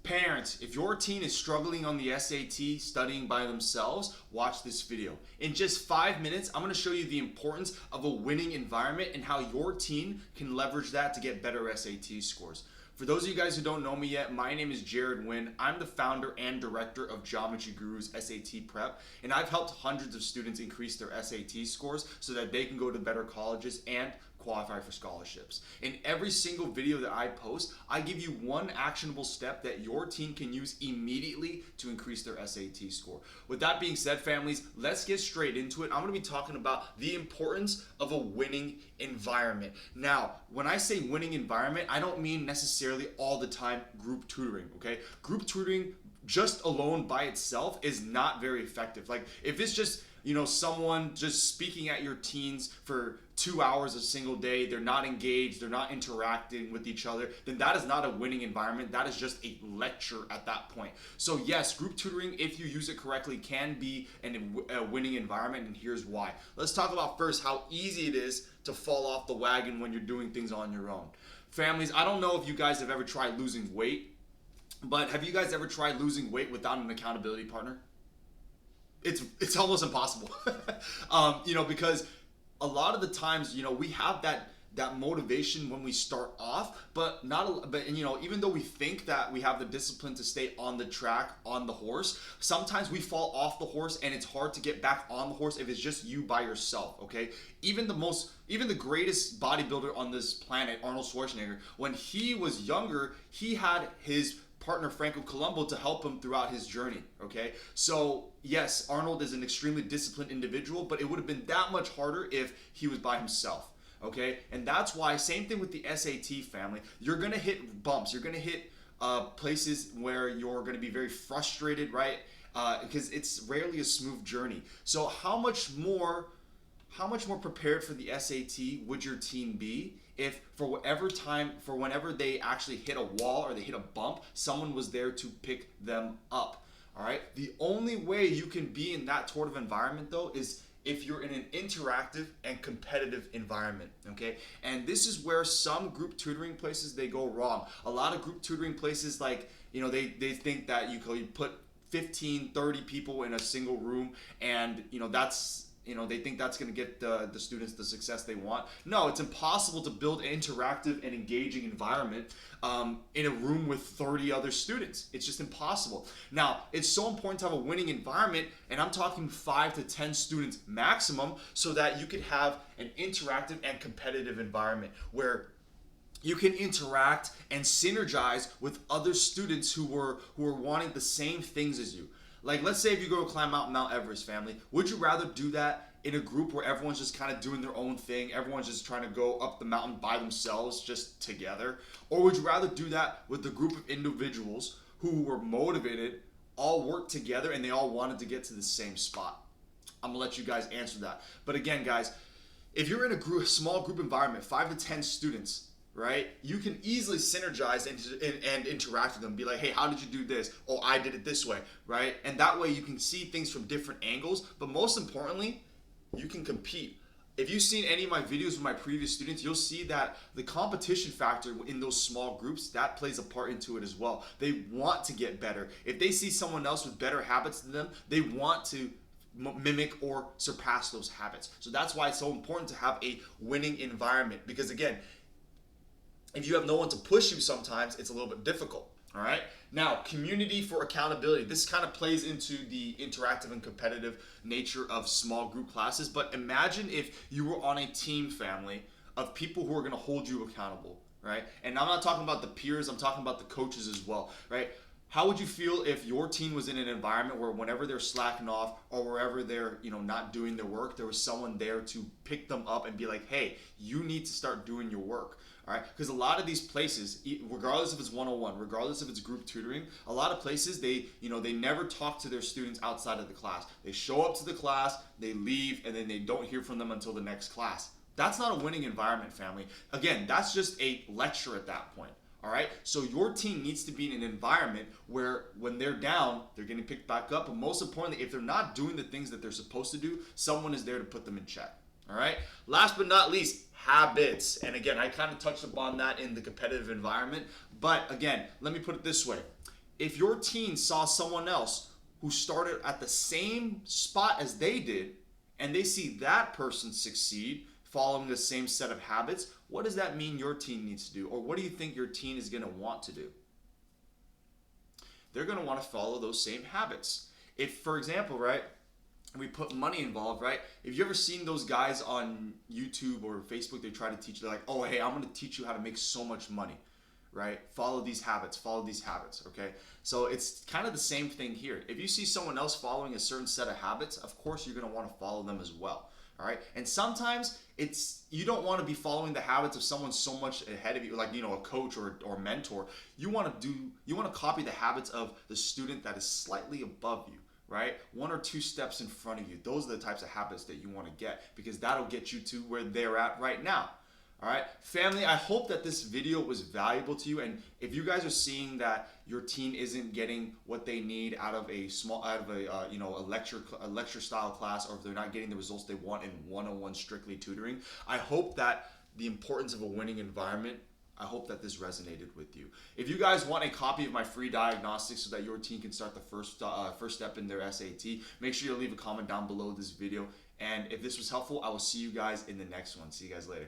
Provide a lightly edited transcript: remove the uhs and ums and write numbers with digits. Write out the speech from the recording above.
Parents, if your teen is struggling on the SAT studying by themselves, watch this video. In just 5 minutes, I'm going to show you the importance of a winning environment and how your teen can leverage that to get better SAT scores. For those of you guys who don't know me yet, my name is Jared Wynn. I'm the founder and director of Geometry Guru's SAT Prep, and I've helped hundreds of students increase their SAT scores so that they can go to better colleges and qualify for scholarships. In every single video that I post, I give you one actionable step that your teen can use immediately to increase their SAT score. With that being said, families, let's get straight into it. I'm going to be talking about the importance of a winning environment. Now, when I say winning environment, I don't mean necessarily all the time group tutoring, okay? Group tutoring just alone by itself is not very effective. Like if it's just, someone just speaking at your teens for 2 hours a single day, they're not engaged, they're not interacting with each other, then that is not a winning environment. That is just a lecture at that point. So yes, group tutoring, if you use it correctly, can be a winning environment, and here's why. Let's talk about first how easy it is to fall off the wagon when you're doing things on your own. Families, I don't know if you guys have ever tried losing weight, but have you guys ever tried losing weight without an accountability partner? It's almost impossible, because a lot of the times, we have that motivation when we start off, but even though we think that we have the discipline to stay on the track, on the horse, sometimes we fall off the horse and it's hard to get back on the horse if it's just you by yourself, okay? Even the greatest bodybuilder on this planet, Arnold Schwarzenegger, when he was younger, he had his partner Franco Columbu to help him throughout his journey, okay? So yes, Arnold is an extremely disciplined individual, but it would have been that much harder if he was by himself, okay? And that's why, same thing with the SAT, family, you're gonna hit bumps, you're gonna hit places where you're gonna be very frustrated, right? Because it's rarely a smooth journey. So how much more prepared for the SAT would your teen be if whenever they actually hit a wall or they hit a bump, someone was there to pick them up, all right? The only way you can be in that sort of environment, though, is if you're in an interactive and competitive environment, okay? And this is where some group tutoring places, they go wrong. A lot of group tutoring places, like, they think that you put 15, 30 people in a single room and, they think that's going to get the students the success they want. No, it's impossible to build an interactive and engaging environment in a room with 30 other students. It's just impossible. Now, it's so important to have a winning environment, and I'm talking 5 to 10 students maximum, so that you could have an interactive and competitive environment where you can interact and synergize with other students who are wanting the same things as you. Like, let's say if you go to climb Mount Everest, family, would you rather do that in a group where everyone's just kind of doing their own thing, everyone's just trying to go up the mountain by themselves, just together? Or would you rather do that with a group of individuals who were motivated, all worked together, and they all wanted to get to the same spot? I'm gonna let you guys answer that. But again, guys, if you're in a small group environment, 5 to 10 students, right, you can easily synergize and interact with them. Be like, hey, how did you do this? Oh, I did it this way, right? And that way you can see things from different angles, but most importantly, you can compete. If you've seen any of my videos with my previous students, you'll see that the competition factor in those small groups, that plays a part into it as well. They want to get better. If they see someone else with better habits than them, they want to mimic or surpass those habits. So that's why it's so important to have a winning environment, because again, if you have no one to push you, sometimes it's a little bit difficult, all right? Now, community for accountability. This kind of plays into the interactive and competitive nature of small group classes, but imagine if you were on a team, family, of people who are gonna hold you accountable, right? And I'm not talking about the peers, I'm talking about the coaches as well, right? How would you feel if your team was in an environment where whenever they're slacking off or wherever they're not doing their work, there was someone there to pick them up and be like, hey, you need to start doing your work? All right, because a lot of these places, regardless if it's one-on-one, regardless if it's group tutoring, a lot of places they never talk to their students outside of the class. They show up to the class, they leave, and then they don't hear from them until the next class. That's not a winning environment, family. Again, that's just a lecture at that point. All right, so your team needs to be in an environment where when they're down, they're getting picked back up, but most importantly, if they're not doing the things that they're supposed to do, someone is there to put them in check. All right, last but not least, habits. And again, I kind of touched upon that in the competitive environment, but again, let me put it this way. if your teen saw someone else who started at the same spot as they did, and they see that person succeed following the same set of habits, what does that mean your teen needs to do? Or what do you think your teen is going to want to do? They're going to want to follow those same habits. If, for example, right, we put money involved, right? If you ever seen those guys on YouTube or Facebook, they try to teach, they're like, oh, hey, I'm going to teach you how to make so much money, right? Follow these habits, okay? So it's kind of the same thing here. If you see someone else following a certain set of habits, of course, you're going to want to follow them as well. All right. And sometimes you don't want to be following the habits of someone so much ahead of you, like, you know, a coach or mentor. You want to copy the habits of the student that is slightly above you, right? 1 or 2 steps in front of you. Those are the types of habits that you want to get, because that'll get you to where they're at right now. All right, family, I hope that this video was valuable to you. And if you guys are seeing that your teen isn't getting what they need out of a lecture style class, or if they're not getting the results they want in one-on-one strictly tutoring, I hope that the importance of a winning environment, I hope that this resonated with you. If you guys want a copy of my free diagnostics so that your teen can start the first step in their SAT, make sure you leave a comment down below this video. And if this was helpful, I will see you guys in the next one. See you guys later.